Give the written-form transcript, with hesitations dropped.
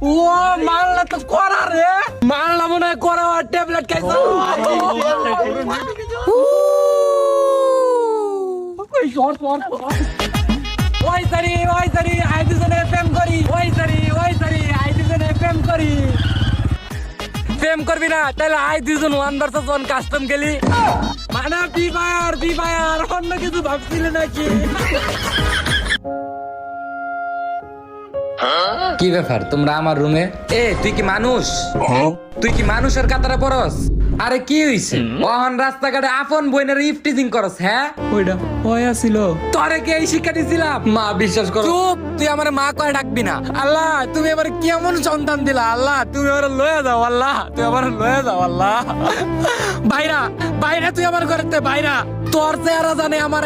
ও মারলা তো করা রে, মারলা মনে হয় করা ট্যাবলেট খাইছো। ওই সারি আই দুজনে প্রেম করি, ওই সারি আই দুজনে প্রেম করি। প্রেম করবি না তাহলে আই দুজন 1 ভার্সেস 1 কাস্টম খেলি, মানে বি ফায়ার অন্য কিছু ভাবছিলে নাকি? কি ব্যাপার তোমরা আমার রুমে? এ তুই কি মানুষ? তুই কি মানুষের কাতারে পড়স? আরে কি হইছে? ওহন রাস্তাঘাটে আপন বইনের ইফটিজিং করস? হ্যাঁ ওইটা ওই আসিল, তোরে কে এই শিক্ষা দিছিলাম? মা বিশ্বাস করো, চুপ, তুই আমার মা কয়ে ডাকবি না। আল্লাহ তুমি এবার কেমন সন্তান দিলা, আল্লাহ তুমি আমার লয়ে যাও, আল্লাহ তুই আমার লয়ে যাও, আল্লাহ। বাইরা তুই আমার ঘরেতে বাইরা, তোর চেহারা জানে আমার